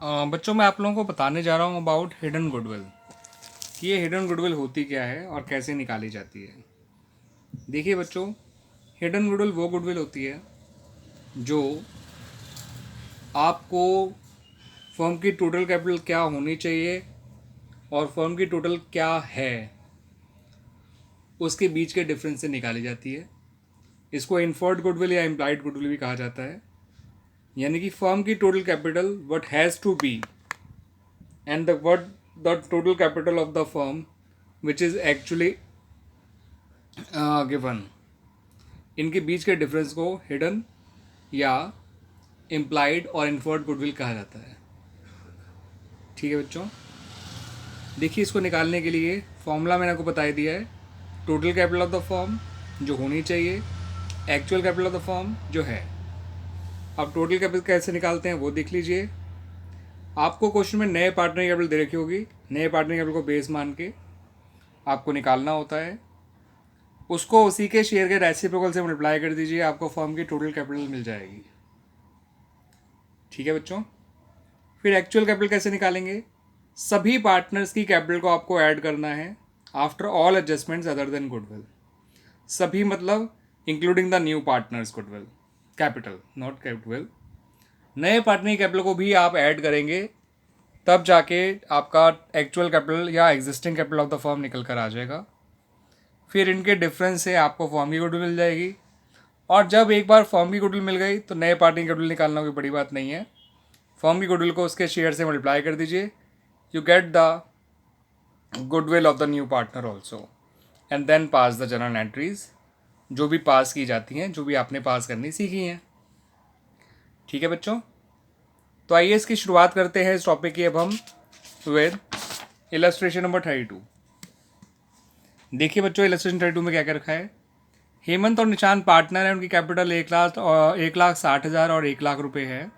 बच्चों मैं आप लोगों को बताने जा रहा हूँ अबाउट हिडन गुडविल कि ये हिडन गुडविल होती क्या है और कैसे निकाली जाती है। देखिए बच्चों, हिडन गुडविल वो गुडविल होती है जो आपको फर्म की टोटल कैपिटल क्या होनी चाहिए और फर्म की टोटल क्या है उसके बीच के डिफरेंस से निकाली जाती है। इसको इन्फर्ड गुडविल या इम्प्लाइड गुडविल भी कहा जाता है। यानी कि फर्म की total capital what has to be and the total capital of the firm which is actually given, इनके बीच के डिफरेंस को हिडन या इम्प्लाइड और इन्फर्ड गुडविल कहा जाता है। ठीक है बच्चों, देखिए इसको निकालने के लिए फॉर्मूला मैंने आपको बता दिया है। Total capital of the firm जो होनी चाहिए, actual capital of the firm जो है। अब टोटल कैपिटल कैसे निकालते हैं वो देख लीजिए। आपको क्वेश्चन में नए पार्टनर कैपिटल दे रखी होगी, नए पार्टनर कैपिटल को बेस मान के आपको निकालना होता है। उसको उसी के शेयर के रेसिप्रोकल से मल्टीप्लाई कर दीजिए, आपको फर्म की टोटल कैपिटल मिल जाएगी। ठीक है बच्चों, फिर एक्चुअल कैपिटल कैसे निकालेंगे? सभी पार्टनर्स की कैपिटल को आपको ऐड करना है after all adjustments other than goodwill. सभी मतलब including the new partners goodwill capital, not goodwill. नए पार्टनर की कैपिटल को भी आप ऐड करेंगे, तब जाके आपका एक्चुअल कैपिटल या existing capital of the firm निकल कर आ जाएगा। फिर इनके डिफरेंस से आपको फर्म की गुडविल मिल जाएगी। और जब एक बार फर्म की गुडविल मिल गई तो नए पार्टनर की गुडविल निकालना कोई बड़ी बात नहीं है। फर्म की गुडविल को उसके शेयर से मल्टीप्लाई कर दीजिए, you get the goodwill of the new partner also and then pass the general entries, जो भी पास की जाती हैं, जो भी आपने पास करनी सीखी हैं। ठीक है बच्चों, तो आइए इसकी शुरुआत करते हैं इस टॉपिक की अब हम विद इलस्ट्रेशन नंबर 32। देखिए बच्चों, इलस्ट्रेशन 32 में क्या क्या रखा है। हेमंत और निशांत पार्टनर हैं, उनकी कैपिटल 1,60,000 और 1,00,000 रुपये है।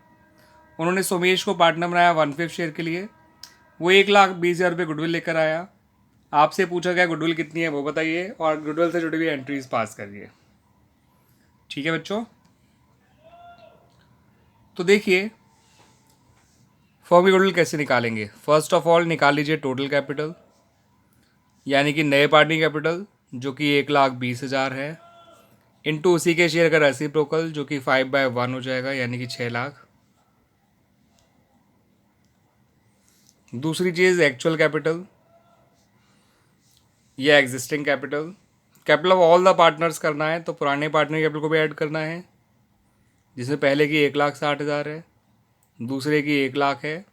उन्होंने सोमेश को पार्टनर बनाया 1/5 शेयर के लिए। वो 1,20,000 रुपये गुडविल लेकर आया। आपसे पूछा गया गुडविल कितनी है वो बताइए और गुडविल से जुड़ी हुई एंट्रीज पास करिए। ठीक है बच्चों, तो देखिए फर्म की गुडविल कैसे निकालेंगे। फर्स्ट ऑफ ऑल निकाल लीजिए टोटल कैपिटल, यानी कि नए पार्टनर कैपिटल जो कि 1,20,000 है, इनटू उसी के शेयर का रेसिप्रोकल जो कि 5/1 हो जाएगा, यानी कि 6,00,000। दूसरी चीज़ एक्चुअल कैपिटल या existing capital. Capital of all the partners करना है तो पुराने पार्टनर कैपिटल को भी ऐड करना है, जिसमें पहले की 1,60,000 है, दूसरे की 1,00,000 है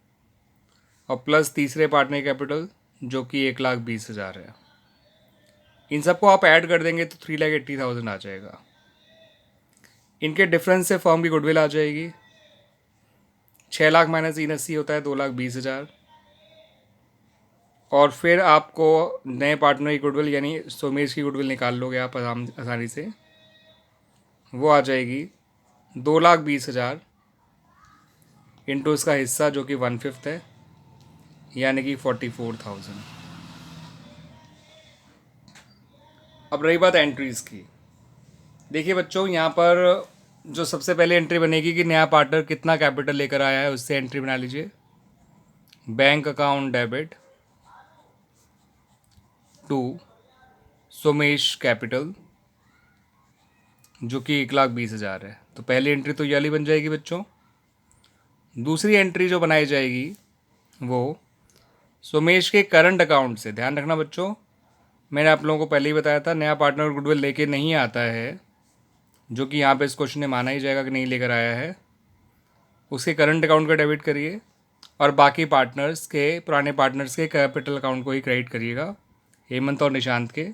और प्लस तीसरे पार्टनर कैपिटल जो कि 1,20,000 है। इन सबको आप ऐड कर देंगे तो 3,80,000 आ जाएगा। इनके डिफरेंस से फर्म की गुडविल आ जाएगी। 6,00,000 माइनस 380 होता है 2,20,000। और फिर आपको नए पार्टनर की गुडविल यानी सोमेश की गुडविल निकाल लोगे आप आसानी से, वो आ जाएगी 2,20,000 इंटू इसका हिस्सा जो कि 1/5 है, यानी कि 44,000। अब रही बात एंट्रीज़ की। देखिए बच्चों, यहाँ पर जो सबसे पहले एंट्री बनेगी कि नया पार्टनर कितना कैपिटल लेकर आया है, उससे एंट्री बना लीजिए। Bank account debit to Somesh capital जो कि 1,20,000 है। तो पहली एंट्री तो ये वाली बन जाएगी बच्चों। दूसरी एंट्री जो बनाई जाएगी वो सोमेश के करंट अकाउंट से। ध्यान रखना बच्चों, मैंने आप लोगों को पहले ही बताया था नया पार्टनर गुडविल लेके नहीं आता है, जो कि यहाँ पे इस क्वेश्चन में माना ही जाएगा कि नहीं लेकर आया है। उसके करंट अकाउंट का डेबिट करिए और बाकी पार्टनर्स के, पुराने पार्टनर्स के कैपिटल अकाउंट को ही क्रेडिट करिएगा, हेमंत और निशांत के।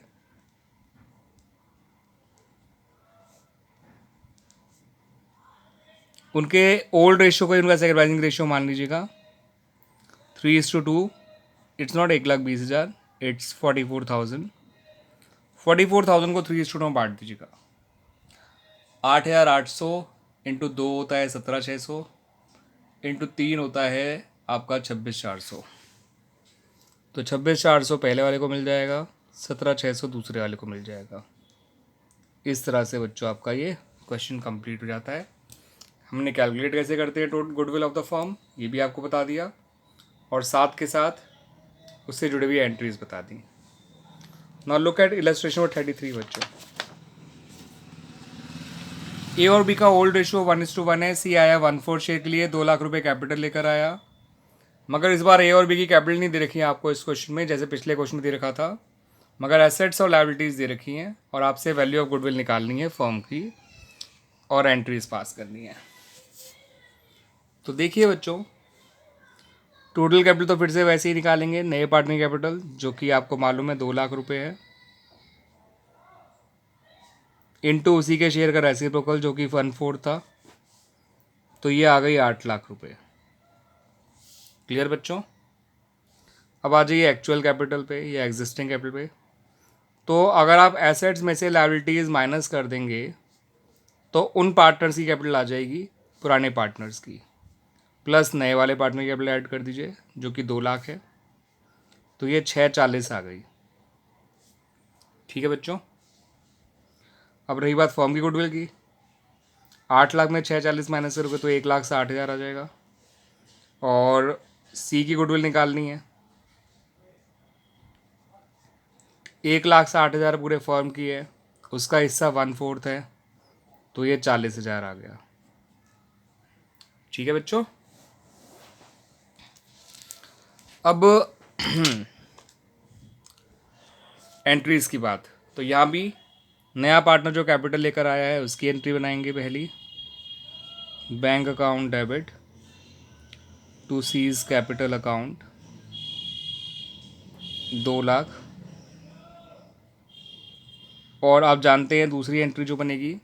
उनके ओल्ड रेशियो को ही उनका सेक्रीफाइसिंग रेशियो मान लीजिएगा 3:2। It's not 1,20,000, it's 44,000। 44,000 को 3:2 में बांट दीजिएगा। 8,800 इंटू 2 होता है 17,600 इंटू 3 होता है आपका 26,400। तो 26,400 पहले वाले को मिल जाएगा, 17,600 दूसरे वाले को मिल जाएगा। इस तरह से बच्चों आपका ये क्वेश्चन कंप्लीट हो जाता है। हमने कैलकुलेट कैसे करते हैं total goodwill of the firm ये भी आपको बता दिया, और साथ के साथ उससे जुड़े हुए एंट्रीज बता दी। Now look at illustration number 33 बच्चों। ए और बी का ओल्ड रेशियो 1:1 है। सी आया 1/4 शेयर के लिए 2 लाख रुपए कैपिटल लेकर आया, मगर इस बार ए और बी की कैपिटल नहीं दे रखी है आपको इस क्वेश्चन में, जैसे पिछले क्वेश्चन में दे रखा था, मगर एसेट्स और लायबिलिटीज़ दे रखी हैं और आपसे वैल्यू ऑफ गुडविल निकालनी है फर्म की और एंट्रीज पास करनी है। तो देखिए बच्चों, टोटल कैपिटल तो फिर से वैसे ही निकालेंगे, नए पार्टनर कैपिटल जो कि आपको मालूम है 2 लाख रुपए है, इनटू उसी के शेयर का रेसिप्रोकल जो कि 1/4 था, तो ये आ गई 8 लाख रुपए। क्लियर बच्चों? अब आ जाइए एक्चुअल कैपिटल पे या एग्जिस्टिंग कैपिटल पे। तो अगर आप एसेट्स में से लायबिलिटीज़ माइनस कर देंगे तो उन पार्टनर्स की कैपिटल आ जाएगी पुराने पार्टनर्स की, प्लस नए वाले पार्टनर की कैपिटल ऐड कर दीजिए जो कि 2 लाख है, तो ये 640 आ गई। ठीक है बच्चों? अब रही बात फर्म की गुडविल की, 8 लाख में 640 माइनस करोगे तो 1,60,000 आ जाएगा, और सी की गुडविल निकालनी है, 1,60,000 पूरे फर्म की है, उसका हिस्सा 1/4 है, तो ये 40,000 आ गया। ठीक है बच्चों? अब एंट्रीज की बात, तो यहाँ भी नया पार्टनर जो कैपिटल लेकर आया है उसकी एंट्री बनाएंगे। पहली, bank account debit to C's capital account 2 lakh, और आप जानते हैं दूसरी एंट्री जो बनेगी,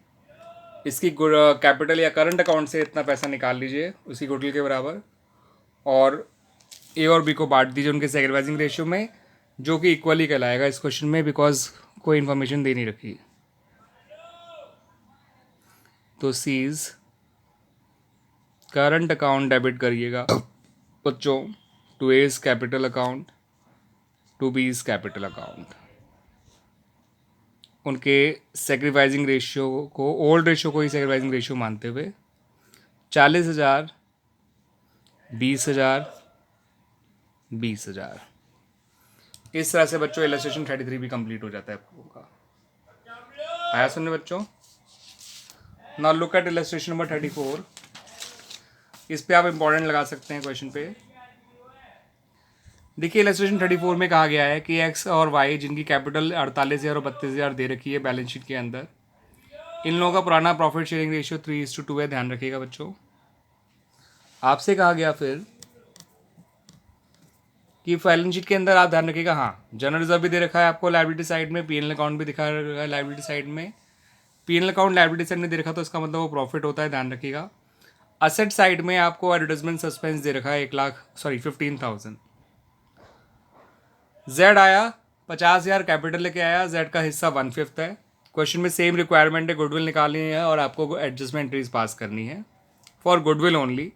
इसकी कैपिटल या करंट अकाउंट से इतना पैसा निकाल लीजिए उसी गुडविल के बराबर, और ए और बी को बांट दीजिए उनके सेक्रीफाइसिंग रेशियो में, जो कि इक्वली कहलाएगा इस क्वेश्चन में, बिकॉज कोई इन्फॉर्मेशन दे नहीं रखी। तो सीज करंट अकाउंट डेबिट करिएगा बच्चों to A's capital account to B's capital account, उनके सेक्रीफाइसिंग रेशियो को, ओल्ड रेशियो को ही सेक्रीफाइसिंग रेशियो मानते हुए 40,000, 20,000, 20,000। इस तरह से बच्चों इलस्ट्रेशन 33 भी कंप्लीट हो जाता है आप लोगों का। आया सुनने बच्चों? Now look at illustration number 34। इस पे आप इंपॉर्टेंट लगा सकते हैं क्वेश्चन पे। देखिए इलस्ट्रेशन 34 में कहा गया है कि एक्स और वाई जिनकी कैपिटल 48,000 और 32,000 दे रखी है बैलेंस शीट के अंदर, इन लोगों का पुराना प्रॉफिट शेयरिंग रेशियो 3:2 है। ध्यान रखिएगा बच्चों। आपसे कहा गया फिर कि बैलेंस शीट के अंदर आप ध्यान रखिएगा, हाँ जनरल रिजर्व भी दे रखा है आपको लायबिलिटी साइड में, पीएनएल अकाउंट भी दिखा रखा है लायबिलिटी साइड में। पीएनएल अकाउंट लायबिलिटी साइड में दे रखा तो इसका मतलब वो प्रॉफिट होता है, ध्यान रखिएगा। असेट साइड में आपको एडवर्टाइजमेंट सस्पेंस दे रखा है 15,000। जेड आया 50,000 कैपिटल लेके आया, जेड का हिस्सा 1/5 है। क्वेश्चन में सेम रिक्वायरमेंट है, गुडविल निकालनी है और आपको एडजस्टमेंट एंट्रीज पास करनी है फॉर गुडविल ओनली।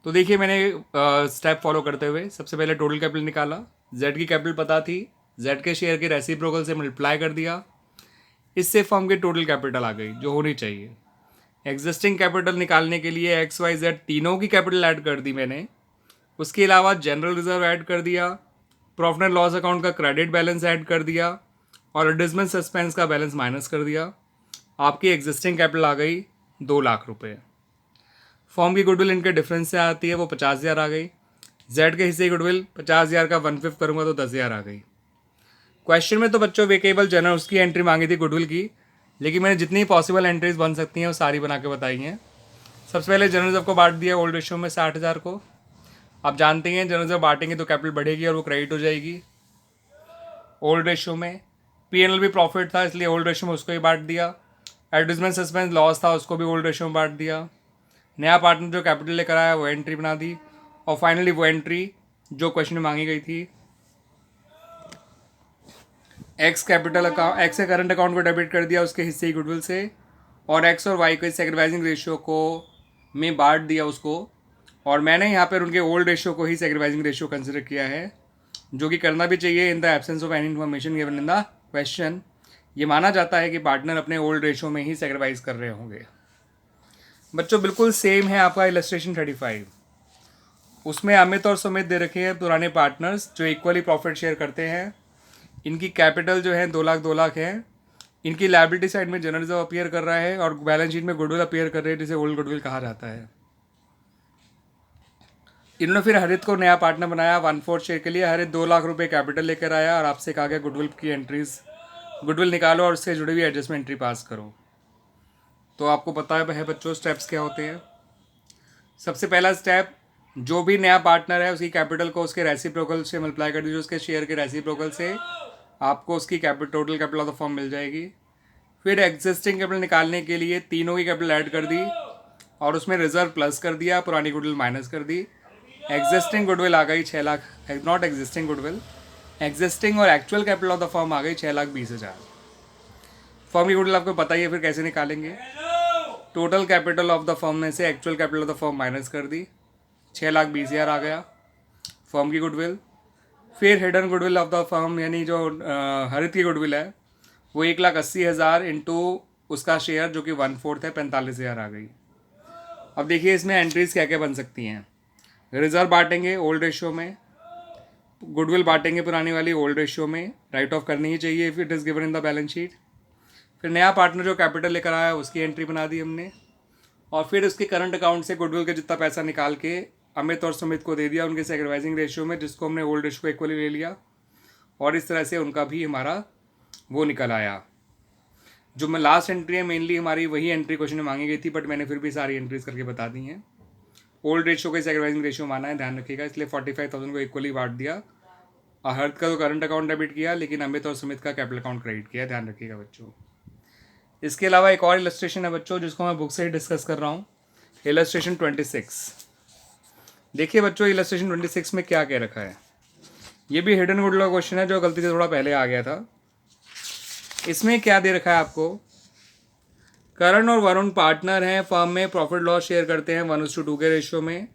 तो देखिए मैंने स्टेप फॉलो करते हुए सबसे पहले टोटल कैपिटल निकाला, जेड की कैपिटल पता थी, जेड के शेयर के रेसिप्रोकल से मल्टीप्लाई कर दिया, इससे फर्म की टोटल कैपिटल आ गई जो होनी चाहिए। एग्जिस्टिंग कैपिटल निकालने के लिए एक्स वाई जेड तीनों की कैपिटल ऐड कर दी मैंने, उसके अलावा जनरल रिजर्व ऐड कर दिया, प्रॉफिट एंड लॉस अकाउंट का क्रेडिट बैलेंस ऐड कर दिया और एडजस्टमेंट सस्पेंस का बैलेंस माइनस कर दिया। आपकी एग्जिस्टिंग कैपिटल आ गई 2 लाख रुपए। फॉर्म की गुडविल इनके डिफरेंस से आती है, वो 50,000 आ गई। जेड के हिस्से की गुडविल 50,000 का 1/5 करूँगा तो 10,000 आ गई। क्वेश्चन में तो बच्चों वे केवल जनरल उसकी एंट्री मांगी थी गुडविल की, लेकिन मैंने जितनी पॉसिबल एंट्रीज बन सकती हैं वो सारी बना के बताई हैं। सबसे पहले जनरल रिजर्व को बांट दिया ओल्ड रेशियो में 60,000 को। आप जानते हैं जनरल रिजर्व बांटेंगे तो कैपिटल बढ़ेगी और वो क्रेडिट हो जाएगी ओल्ड रेशियो में। पीएनएल भी प्रॉफिट था इसलिए ओल्ड रेशियो में उसको ही बांट दिया। एडवर्टाइजमेंट सस्पेंस लॉस था उसको भी ओल्ड रेशियो में बांट दिया। नया पार्टनर जो कैपिटल लेकर आया वो एंट्री बना दी, और फाइनली वो एंट्री जो क्वेश्चन में मांगी गई थी, एक्स कैपिटल अकाउंट, एक्स के करंट अकाउंट को डेबिट कर दिया उसके हिस्से की गुडविल से, और एक्स और वाई के सेक्रीफाइसिंग रेशियो को में बांट दिया उसको, और मैंने यहाँ पर उनके ओल्ड रेशियो को ही सेक्रीफाइसिंग रेशियो कंसिडर किया है, जो कि करना भी चाहिए in the absence of any information given in the question. ये माना जाता है कि पार्टनर अपने ओल्ड रेशियो में ही सेक्रीफाइस कर रहे होंगे। बच्चों बिल्कुल सेम है आपका इलस्ट्रेशन 35। उसमें अमित और सुमित दे रखे हैं पुराने पार्टनर्स जो इक्वली प्रॉफिट शेयर करते हैं। इनकी कैपिटल जो है 2 लाख है। इनकी लायबिलिटी साइड में जनरल रिजर्व अपीयर कर रहा है और बैलेंस शीट में गुडविल अपीयर कर रहे हैं, जिसे ओल्ड गुडविल कहा जाता है। इन्होंने फिर हरित को नया पार्टनर बनाया 1/4 शेयर के लिए। हरित 2 लाख रुपए कैपिटल लेकर आया और आपसे कहा गया गुडविल की एंट्रीज, गुडविल निकालो और उससे जुड़ी हुई एडजस्टमेंट एंट्री पास करो। तो आपको पता है बच्चों स्टेप्स क्या होते हैं। सबसे पहला स्टेप, जो भी नया पार्टनर है उसकी कैपिटल को उसके रेसिप्रोकल से मल्टीप्लाई कर दीजिए, उसके शेयर के रेसिप्रोकल से आपको उसकी total capital of the firm मिल जाएगी। फिर एग्जिस्टिंग कैपिटल निकालने के लिए तीनों की कैपिटल ऐड कर दी और उसमें रिजर्व प्लस कर दिया, पुरानी गुडविल माइनस कर दी। एग्जिस्टिंग गुडविल आ गई 6 lakh, not existing goodwill, existing और actual capital of the firm आ गई 6,20,000। फर्म की गुडविल आपको पता ही है, फिर कैसे निकालेंगे। Total capital of the firm में से actual capital of the firm minus कर दी, 6,20,000 आ गया फर्म की गुडविल। फिर hidden goodwill of the firm यानी जो हरित की गुडविल है वो 1,80,000 इंटू उसका शेयर जो कि 1/4 है, 45,000 आ गई। अब देखिए इसमें एंट्रीज क्या क्या बन सकती हैं। रिजर्व बांटेंगे ओल्ड रेशियो में, गुडविल बांटेंगे पुरानी वाली ओल्ड रेशियो में, राइट ऑफ करनी ही चाहिए if it is given in the balance sheet. फिर नया पार्टनर जो कैपिटल लेकर आया उसकी एंट्री बना दी हमने, और फिर उसके करंट अकाउंट से गुडविल का जितना पैसा निकाल के अमित और सुमित को दे दिया उनके सेक्रीफाइसिंग रेशियो में, जिसको हमने ओल्ड रेशियो को इक्वली ले लिया, और इस तरह से उनका भी हमारा वो निकल आया। जो मैं लास्ट एंट्री है मेनली हमारी वही एंट्री क्वेश्चन में मांगी गई थी, बट मैंने फिर भी सारी एंट्रीज करके बता दी हैं। ओल्ड रेशियो को सेक्रीफाइसिंग रेशियो माना है, ध्यान रखिएगा, इसलिए 45,000 को इक्वली बांट दिया। हर्थ का तो करंट अकाउंट डेबिट किया, लेकिन अमित और सुमित का कैपिटल अकाउंट क्रेडिट किया, ध्यान रखिएगा बच्चों। इसके अलावा एक और इलस्ट्रेशन है बच्चों जिसको मैं बुक से ही डिस्कस कर रहा हूँ, इलस्ट्रेशन 26। देखिए बच्चों इलस्ट्रेशन 26 में क्या कह रखा है। ये भी हिडन गुडविल का क्वेश्चन है जो गलती से थोड़ा पहले आ गया था। इसमें क्या दे रखा है आपको, करण और वरुण पार्टनर हैं, फर्म में प्रॉफिट लॉस शेयर करते हैं 1:2 के रेशियो में।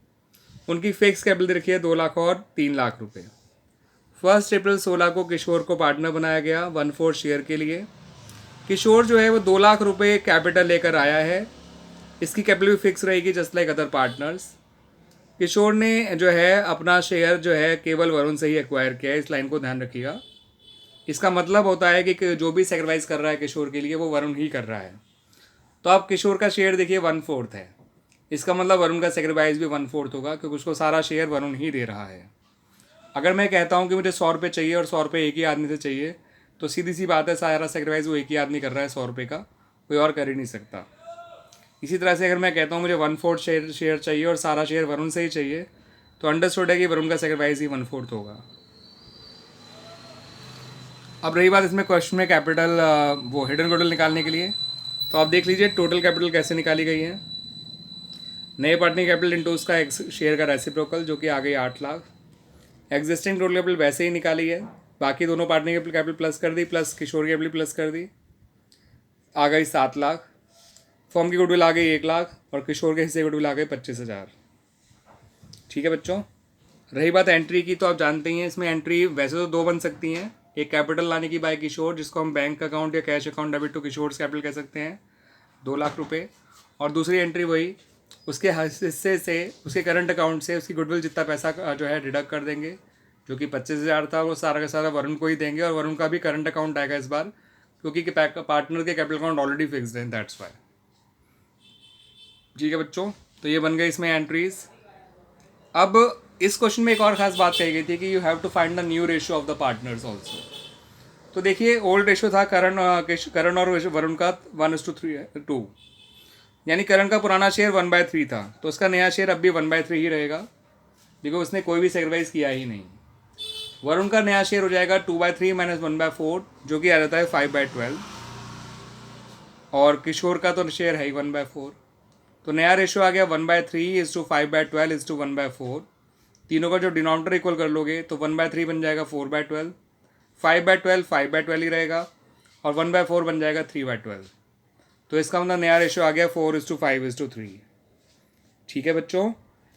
उनकी फिक्स कैपिटल दे रखी है 2 लाख और 3 लाख रुपए। 1 अप्रैल 16 को किशोर को पार्टनर बनाया गया 1/4 शेयर के लिए। किशोर जो है वो 2 लाख रुपए कैपिटल लेकर आया है, इसकी कैपिटल भी फिक्स रहेगी जस्ट लाइक अदर पार्टनर्स। किशोर ने जो है अपना शेयर जो है केवल वरुण से ही एक्वायर किया है, इस लाइन को ध्यान रखिएगा। इसका मतलब होता है कि जो भी सेक्रीफाइस कर रहा है किशोर के लिए वो वरुण ही कर रहा है। तो आप किशोर का शेयर देखिए 1/4 है, इसका मतलब वरुण का सेक्रीफाइस भी 1/4 होगा, क्योंकि उसको सारा शेयर वरुण ही दे रहा है। अगर मैं कहता हूँ कि मुझे 100 रुपये चाहिए और 100 रुपये एक ही आदमी से चाहिए, तो सीधी सी बात है सारा सेक्रीफाइस वो एक ही आदमी कर रहा है 100 रुपये का, कोई और कर ही नहीं सकता। इसी तरह से अगर मैं कहता हूँ मुझे 1/4 शेयर चाहिए और सारा शेयर वरुण से ही चाहिए, तो अंडरस्टूड है कि वरुण का सेक्रीफाइस ही 1/4 होगा। अब रही बात इसमें क्वेश्चन में कैपिटल वो हिडन गुडविल निकालने के लिए, तो आप देख लीजिए टोटल कैपिटल कैसे निकाली गई है। नए पार्टनर कैपिटल इंटू उसका शेयर का रेसिप्रोकल जो कि आ गई 8 लाख। एग्जिस्टिंग टोटल कैपिटल वैसे ही निकाली है, बाकी दोनों पार्टनर कैपिटल प्लस कर दी, प्लस किशोर कैपिटल प्लस कर दी, आ गई 7 लाख। फर्म की गुडविल आ गई 1 लाख और किशोर के हिस्से गुडविल आ गई 25,000। ठीक है बच्चों, रही बात एंट्री की, तो आप जानते ही हैं इसमें एंट्री वैसे तो 2 बन सकती हैं। एक कैपिटल लाने की बाय किशोर, जिसको हम बैंक अकाउंट या cash account debit to Kishore capital कह सकते हैं, 2 लाख रुपए। और दूसरी एंट्री वही उसके हिस्से से उसके करंट अकाउंट से उसकी गुडविल जितना पैसा जो है डिडक्ट कर देंगे, जो कि 25,000 था, वो सारा का सारा वरुण को ही देंगे, और वरुण का भी करंट अकाउंट आएगा इस बार, क्योंकि पार्टनर के कैपिटल अकाउंट ऑलरेडी फिक्स्ड है, दैट्स वाई। ठीक है बच्चों, तो ये बन गई इसमें एंट्रीज। अब इस क्वेश्चन में एक और खास बात कही गई थी कि you have to find the new ratio of the partners also. तो देखिए ओल्ड रेशियो था करण और वरुण का 1:2, यानी करण का पुराना शेयर 1/3 था, तो उसका नया शेयर अब भी 1/3 ही रहेगा, देखो उसने कोई भी सेक्रीफाइस किया ही नहीं। वरुण का नया शेयर हो जाएगा 2/3 माइनस 1/4, जो कि आ जाता है 5/12, और किशोर का तो शेयर है ही 1/4, तो नया रेशियो आ गया 1/3 5/12 1/4। तीनों का जो डिनोमिनेटर इक्वल कर लोगे तो 1/3 बन जाएगा 4/12, 5/12 5/12 ही रहेगा, और 1/4 बन जाएगा 3/12। तो इसका मतलब नया रेशियो आ गया 4:5:3। ठीक है बच्चों,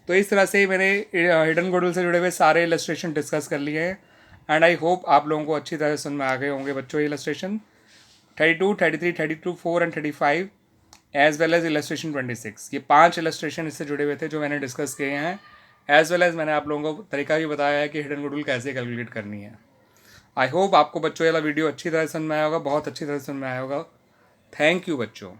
तो इस तरह से मैंने हिडन गुडविल से जुड़े हुए सारे इलस्ट्रेशन डिस्कस कर लिए हैं, एंड आई होप आप लोगों को अच्छी तरह समझ में आ गए होंगे बच्चों। Illustration 32, 33, 32, 4 and 35 as well as illustration 26। ये 5 इलस्ट्रेशन इससे जुड़े हुए थे जो मैंने डिस्कस किए हैं, एज वेल एज मैंने आप लोगों को तरीका भी बताया है कि हिडन गुडविल कैसे कैलकुलेट करनी है। आई होप आपको बच्चों ये वाला वीडियो अच्छी तरह समझ में आया होगा, बहुत अच्छी तरह समझ में आया होगा। थैंक यू बच्चों।